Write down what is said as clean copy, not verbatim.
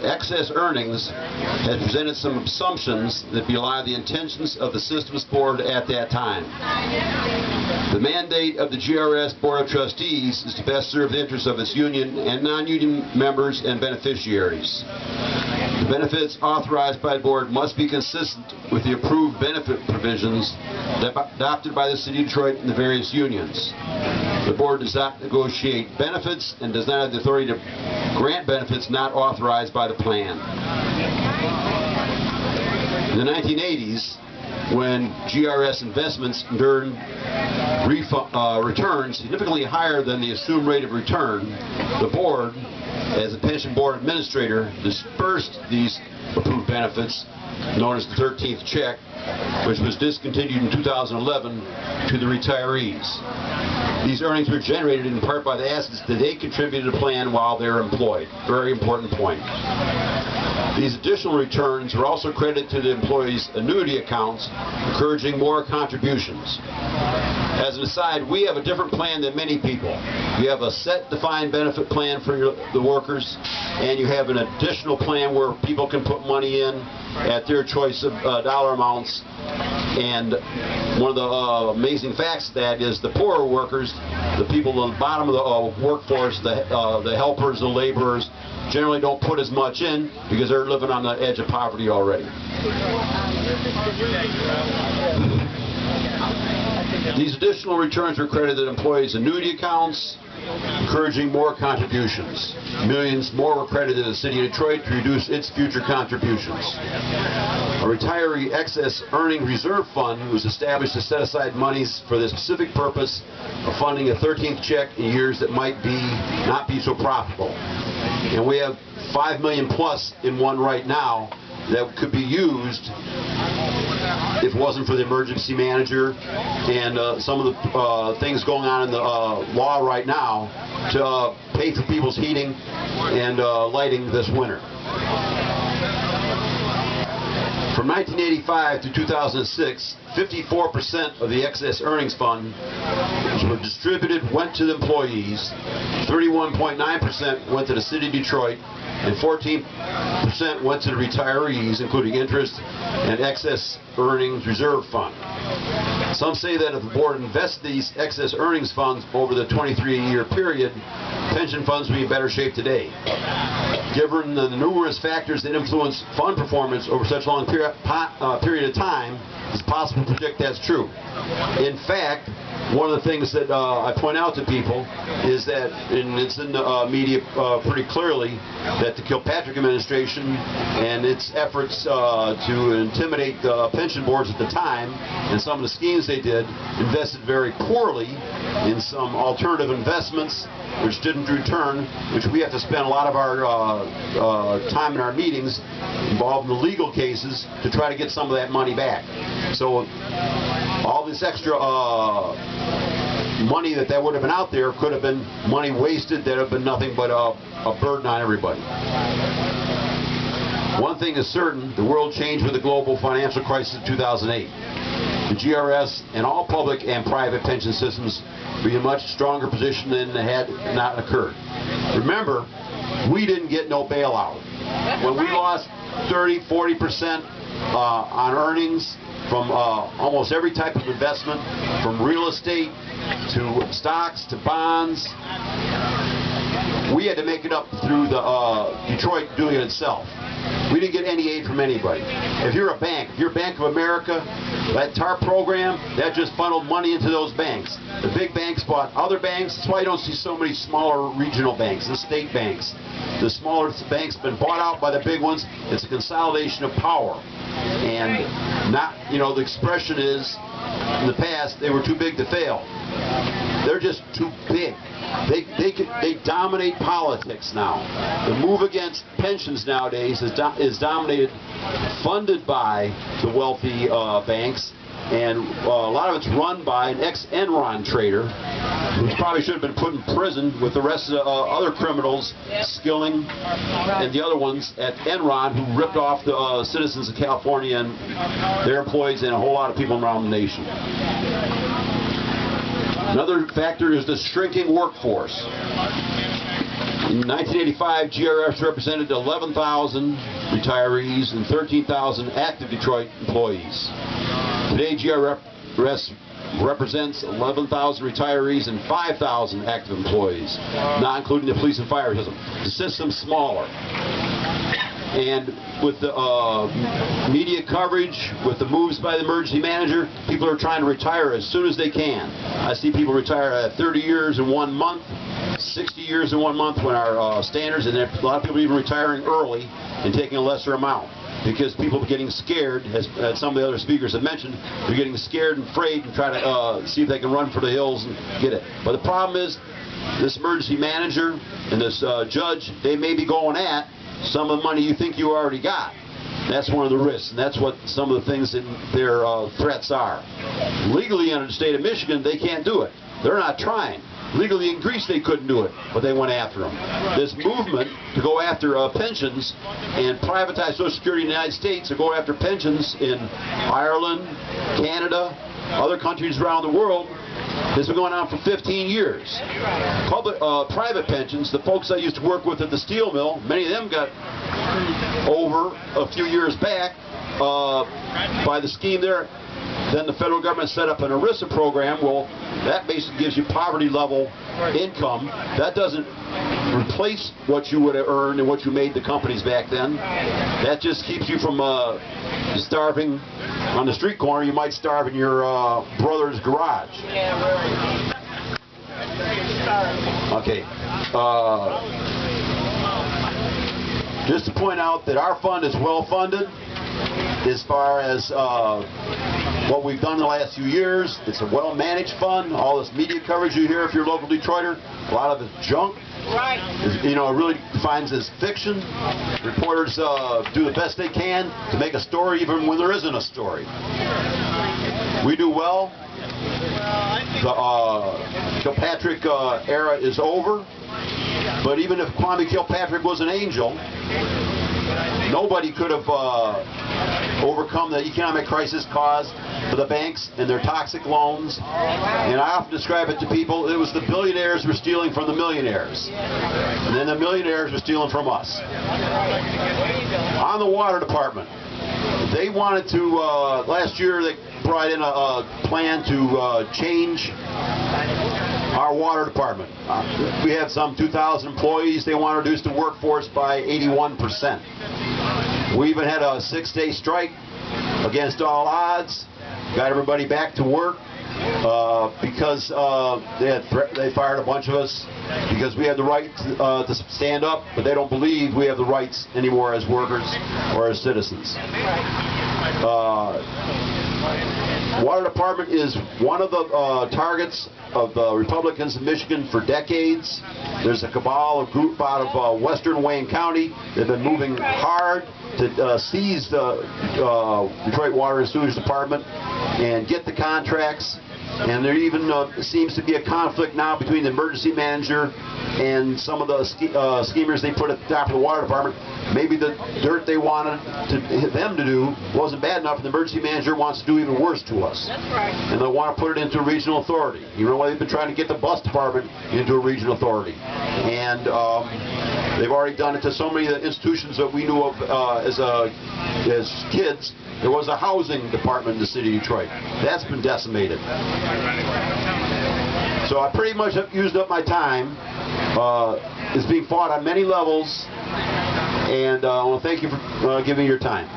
excess earnings has presented some assumptions that belie the intentions of the systems board at that time. The mandate of the GRS Board of Trustees is to best serve the interests of its union and non-union members and beneficiaries. The benefits authorized by the board must be consistent with the approved benefit provisions adopted by the City of Detroit and the various unions. The board does not negotiate benefits and does not have the authority to grant benefits not authorized by the plan. In the 1980s, when GRS investments earned returns significantly higher than the assumed rate of return, the board, as a pension board administrator, dispersed these approved benefits, known as the 13th check, which was discontinued in 2011, to the retirees. These earnings were generated in part by the assets that they contributed to the plan while they were employed. Very important point. These additional returns were also credited to the employees' annuity accounts, encouraging more contributions. As an aside, we have a different plan than many people. You have a set defined benefit plan for the workers, and you have an additional plan where people can put money in at their choice of dollar amounts. And one of the amazing facts of that is the poorer workers, the people at the bottom of the workforce, the helpers, the laborers, generally don't put as much in because they're living on the edge of poverty already. These additional returns are credited employees' annuity accounts, encouraging more contributions. Millions more were credited to the City of Detroit to reduce its future contributions. A retiree excess earning reserve fund was established to set aside monies for the specific purpose of funding a 13th check in years that might not be so profitable. And we have $5 million plus in one right now that could be used if it wasn't for the emergency manager and some of the things going on in the law right now to pay for people's heating and lighting this winter. From 1985 to 2006, 54% of the excess earnings fund were distributed, went to the employees, 31.9% went to the City of Detroit, and 14% went to the retirees, including interest and excess earnings reserve fund. Some say that if the board invests these excess earnings funds over the 23-year period, pension funds would be in better shape today. Given the numerous factors that influence fund performance over such a long period of time, it's possible to predict that's true. In fact, one of the things that I point out to people is that, and it's in the media pretty clearly, that the Kilpatrick administration and its efforts to intimidate the pension boards at the time and some of the schemes they did invested very poorly in some alternative investments which didn't return, which we have to spend a lot of our time in our meetings involved in the legal cases to try to get some of that money back. So all this extra money that would have been out there could have been money wasted that would have been nothing but a burden on everybody. One thing is certain, the world changed with the global financial crisis of 2008. The GRS and all public and private pension systems will be in a much stronger position than had not occurred. Remember, we didn't get no bailout. When we lost 30–40% on earnings from almost every type of investment, from real estate to stocks to bonds, we had to make it up through the Detroit doing it itself. We didn't get any aid from anybody. If you're a bank, if you're Bank of America, that TARP program, that just funneled money into those banks. The big banks bought other banks. That's why you don't see so many smaller regional banks, the state banks. The smaller banks have been bought out by the big ones. It's a consolidation of power. And not, the expression is, in the past, they were too big to fail. They're just too big. They dominate politics now. The move against pensions nowadays is dominated, funded by the wealthy banks, and a lot of it's run by an ex-Enron trader who probably should have been put in prison with the rest of the other criminals, Skilling and the other ones at Enron, who ripped off the citizens of California and their employees and a whole lot of people around the nation. Another factor is the shrinking workforce. In 1985, GRS represented 11,000 retirees and 13,000 active Detroit employees. Today, GRS represents 11,000 retirees and 5,000 active employees, not including the police and fire system. The system's smaller. And with the media coverage, with the moves by the emergency manager, people are trying to retire as soon as they can. I see people retire at 30 years in 1 month, 60 years in 1 month when our standards, and a lot of people even retiring early and taking a lesser amount. Because people are getting scared, as some of the other speakers have mentioned, they're getting scared and afraid and trying to see if they can run for the hills and get it. But the problem is, this emergency manager and this judge, they may be going at some of the money you think you already got. That's one of the risks, and that's what some of the things in their threats are. Legally under the state of Michigan, they can't do it. They're not trying. Legally in Greece they couldn't do it, but they went after them. This movement to go after pensions and privatize Social Security in the United States, to go after pensions in Ireland, Canada, other countries around the world, has been going on for 15 years. Private pensions, the folks I used to work with at the steel mill, many of them got over a few years back by the scheme there. Then the federal government set up an ERISA program. Well, that basically gives you poverty level income. That doesn't replace what you would have earned and what you made the companies back then. That just keeps you from starving on the street corner. You might starve in your brother's garage. Okay. Just to point out that our fund is well funded as far as what we've done in the last few years. It's a well-managed fund. All this media coverage you hear if you're a local Detroiter, a lot of it's junk. Right. You know, it really defines as fiction. Reporters do the best they can to make a story even when there isn't a story. We do well. The Kilpatrick era is over. But even if Kwame Kilpatrick was an angel, nobody could have overcome the economic crisis caused by the banks and their toxic loans. And I often describe it to people, it was the billionaires who were stealing from the millionaires. And then the millionaires were stealing from us. On the water department, they wanted to, last year they brought in a plan to change our water department. We have some 2,000 employees. They want to reduce the workforce by 81%. We even had a 6-day strike against all odds. Got everybody back to work because they fired a bunch of us because we had the right to stand up, but they don't believe we have the rights anymore as workers or as citizens. Water department is one of the targets of the Republicans in Michigan for decades. There's a cabal, a group out of western Wayne County. They've been moving hard to seize the Detroit Water and Sewage Department and get the contracts. And there even seems to be a conflict now between the emergency manager and some of the schemers they put at the top of the water department. Maybe the dirt they wanted them to do wasn't bad enough, and the emergency manager wants to do even worse to us. That's right. And they want to put it into a regional authority. You know why they've been trying to get the bus department into a regional authority. And they've already done it to so many of the institutions that we knew of as kids. There was a housing department in the city of Detroit. That's been decimated. So I pretty much have used up my time. It's being fought on many levels, and I want to thank you for giving your time.